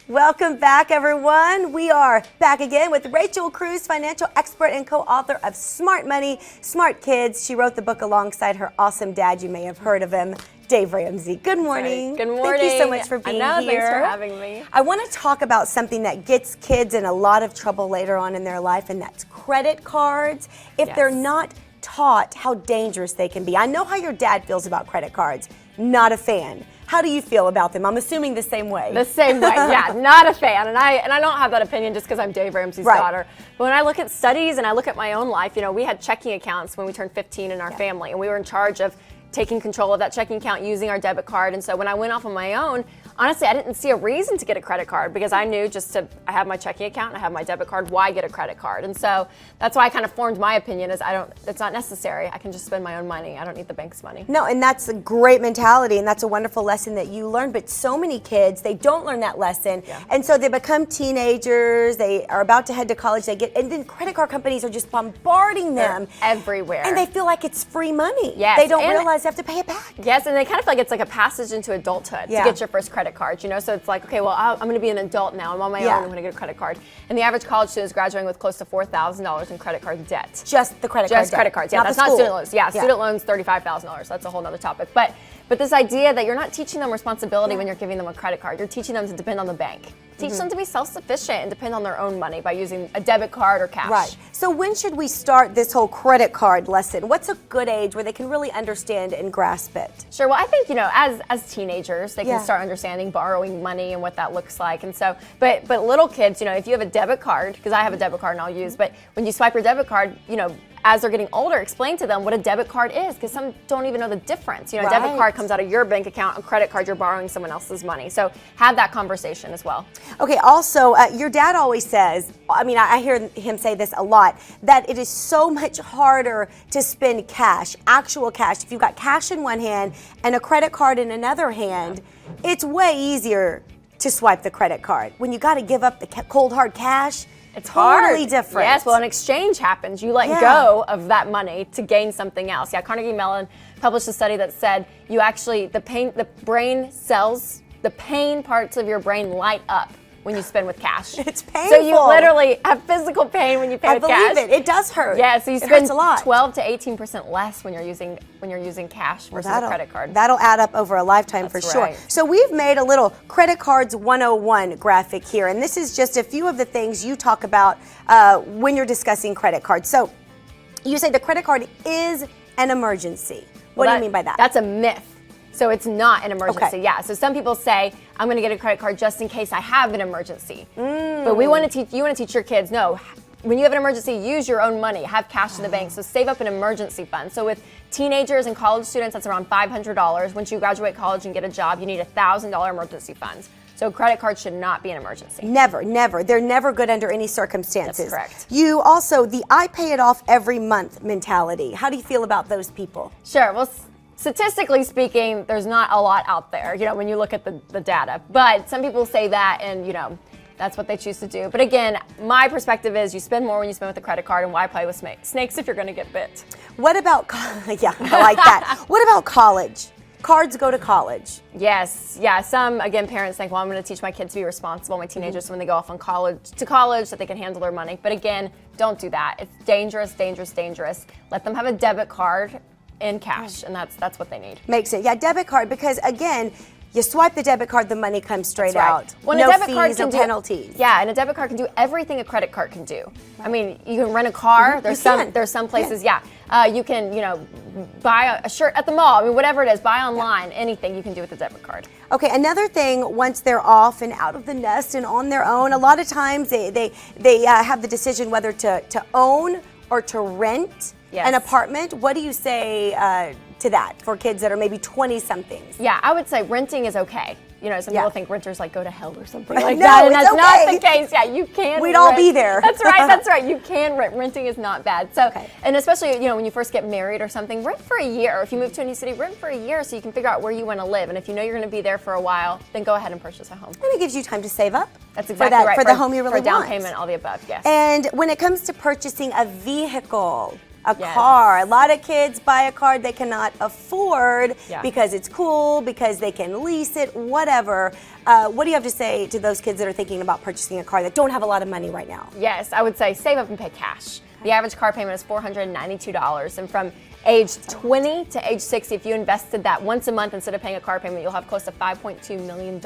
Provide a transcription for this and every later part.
Welcome back, everyone. We are back again with Rachel Cruze, financial expert and co-author of Smart Money, Smart Kids. She wrote the book alongside her awesome dad. You may have heard of him, Dave Ramsey. Good morning. Good morning. Thank you so much for being here. Thanks for having me. I want to talk about something that gets kids in a lot of trouble later on in their life, and that's credit cards. If they're not taught how dangerous they can be. I know how your dad feels about credit cards. Not a fan. How do you feel about them? I'm assuming the same way. The same way, yeah, not a fan. And I don't have that opinion just because I'm Dave Ramsey's daughter. But when I look at studies and I look at my own life, we had checking accounts when we turned 15 in our family, and we were in charge of taking control of that checking account using our debit card. And so when I went off on my own, honestly, I didn't see a reason to get a credit card because I knew I have my checking account and I have my debit card, why get a credit card? And so that's why I kind of formed my opinion is it's not necessary. I can just spend my own money. I don't need the bank's money. No, and that's a great mentality, and that's a wonderful lesson that you learned. But so many kids, they don't learn that lesson. And so they become teenagers, they are about to head to college, and then credit card companies are just bombarding them. They're everywhere. And they feel like it's free money. Yes. They don't realize they have to pay it back. Yes, and they kind of feel like it's like a passage into adulthood to get your first credit card, So it's like, okay, well, I'm going to be an adult now. I'm on my own. I'm going to get a credit card. And the average college student is graduating with close to $4,000 in credit card debt. Just the credit card debt. Just credit cards, yeah. That's not student loans. Yeah, student loans, $35,000. That's a whole other topic. But this idea that you're not teaching them responsibility when you're giving them a credit card. You're teaching them to depend on the bank. Teach them to be self-sufficient and depend on their own money by using a debit card or cash. Right. So when should we start this whole credit card lesson? What's a good age where they can really understand and grasp it? Sure. Well, I think, as teenagers, they can start understanding borrowing money and what that looks like. And so, but little kids, if you have a debit card, because I have a debit card and I'll use, but when you swipe your debit card, as they're getting older, explain to them what a debit card is, because some don't even know the difference. A debit card comes out of your bank account, a credit card, you're borrowing someone else's money. So have that conversation as well. Okay, also, your dad always says, I hear him say this a lot, that it is so much harder to spend cash, actual cash. If you've got cash in one hand and a credit card in another hand, it's way easier to swipe the credit card. When you got to give up the cold hard cash, it's totally different. Yes, well, an exchange happens. You let go of that money to gain something else. Yeah, Carnegie Mellon published a study that said the pain parts of your brain light up when you spend with cash. It's painful. So you literally have physical pain when you pay with cash. I believe it. It does hurt. Yeah, so you it spend hurts a lot. 12 to 18% less when you're using cash versus a credit card. That'll add up over a lifetime for sure. So we've made a little Credit Cards 101 graphic here, and this is just a few of the things you talk about when you're discussing credit cards. So you say the credit card is an emergency. What do you mean by that? That's a myth. So it's not an emergency. Yeah. So some people say, I'm going to get a credit card just in case I have an emergency. But you want to teach your kids, no, when you have an emergency, use your own money, have cash in the bank. So save up an emergency fund. So with teenagers and college students, that's around $500. Once you graduate college and get a job, you need $1,000 emergency funds. So credit cards should not be an emergency. Never, never. They're never good under any circumstances. That's correct. You also, the I pay it off every month mentality. How do you feel about those people? Sure. Well, statistically speaking, there's not a lot out there, when you look at the data. But some people say that, and, that's what they choose to do. But again, my perspective is you spend more when you spend with a credit card, and why play with snakes if you're going to get bit? What about, yeah, I like that. What about college? Cards go to college. Yes, yeah. Some, again, parents think, well, I'm going to teach my kids to be responsible, my teenagers, when they go off on college, that they can handle their money. But again, don't do that. It's dangerous, dangerous, dangerous. Let them have a debit card in cash, and that's what they need. Makes it, debit card, because again, you swipe the debit card, the money comes straight out. Well, no a debit fees card can or penalties. Yeah, and a debit card can do everything a credit card can do. You can rent a car. There's some places. You can buy a shirt at the mall. Whatever it is, buy online. Anything you can do with a debit card. Okay, another thing, once they're off and out of the nest and on their own, a lot of times they have the decision whether to own or to rent an apartment. What do you say to that for kids that are maybe 20-somethings? Yeah, I would say renting is okay. Some people think renters go to hell or something like no, that, and that's okay. not the case. Yeah, you can. We'd all be there. That's right. That's right. You can rent. Renting is not bad. So, and especially when you first get married or something, rent for a year. If you move to a new city, rent for a year so you can figure out where you want to live. And if you know you're going to be there for a while, then go ahead and purchase a home. And it gives you time to save up. That's exactly right. For the home you really want. For down want. payment, all the above. Yes. And when it comes to purchasing a vehicle, A Yes. car. A lot of kids buy a car they cannot afford Yeah. because it's cool, because they can lease it, whatever. What do you have to say to those kids that are thinking about purchasing a car that don't have a lot of money right now? Yes, I would say save up and pay cash. The average car payment is $492, and from age 20 to age 60, if you invested that once a month instead of paying a car payment, you'll have close to $5.2 million.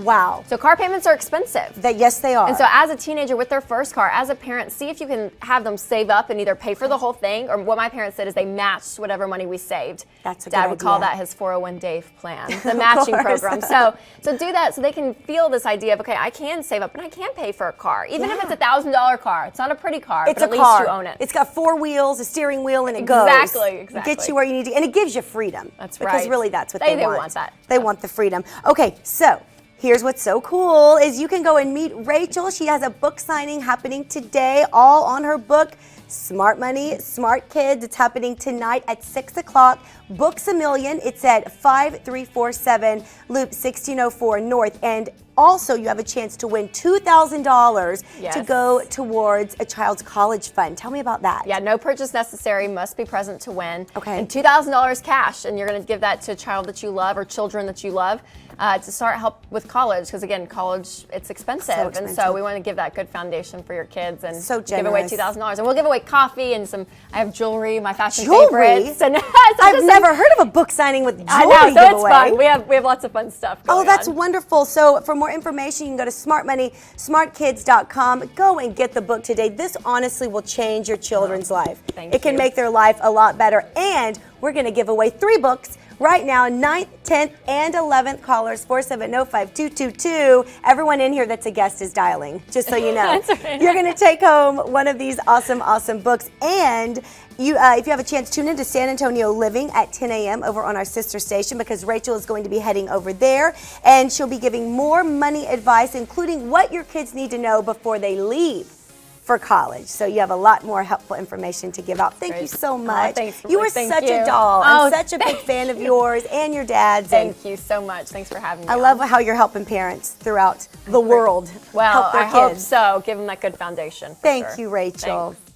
Wow. So car payments are expensive. Yes, they are. And so as a teenager with their first car, as a parent, see if you can have them save up and either pay for the whole thing, or what my parents did is they matched whatever money we saved. That's a Dad good would call idea. that his 401 Dave plan, the matching program. So do that so they can feel this idea of, okay, I can save up and I can pay for a car. Even if it's Yeah. $1,000 car. It's not a pretty car, It's but a at least car. you own it. It's got 4 wheels, a steering wheel, and it goes. Exactly. Gets you where you need to, and it gives you freedom. That's because right. really that's what They they want. want that. They want the freedom. Okay, so here's what's so cool is you can go and meet Rachel. She has a book signing happening today, all on her book, Smart Money, Smart Kids. It's happening tonight at 6 o'clock. Books a Million. It's at 5347 Loop 1604 North. And also, you have a chance to win $2,000 to Yes. go towards a child's college fund. Tell me about that. Yeah, no purchase necessary, must be present to win. Okay. And $2,000 cash, and you're going to give that to a child that you love or children that you love to start help with college, because again, college, it's expensive. So And expensive. so we want to give that good foundation for your kids and So give away generous. $2,000. And we'll give away coffee and I have jewelry, my fashion Jewelry? favorites. And I've never heard of a book signing with jewelry I know, so it's giveaway. fun. We have lots of fun stuff going Oh, that's on. wonderful. So for more information, you can go to smartmoneysmartkids.com. Go and get the book today. This honestly will change your children's life. Thank It can you. make their life a lot better. And we're going to give away 3 books right now, 9th, 10th, and 11th callers, 470-5222. Everyone in here that's a guest is dialing, just so you know. That's right. You're going to take home one of these awesome, awesome books. And you, if you have a chance, tune in to San Antonio Living at 10 a.m. over on our sister station, because Rachel is going to be heading over there, and she'll be giving more money advice, including what your kids need to know before they leave for college. So you have a lot more helpful information to give out. Thank you Great. so Oh, much. thanks, You are thank such you. a doll. Oh, I'm such a big fan of yours and your dad's. And Thank you so much. Thanks for having me. I love how you're helping parents throughout the world Well, help their I hope kids. so. Give them that good foundation. for Thank sure. you, Rachel. Thanks.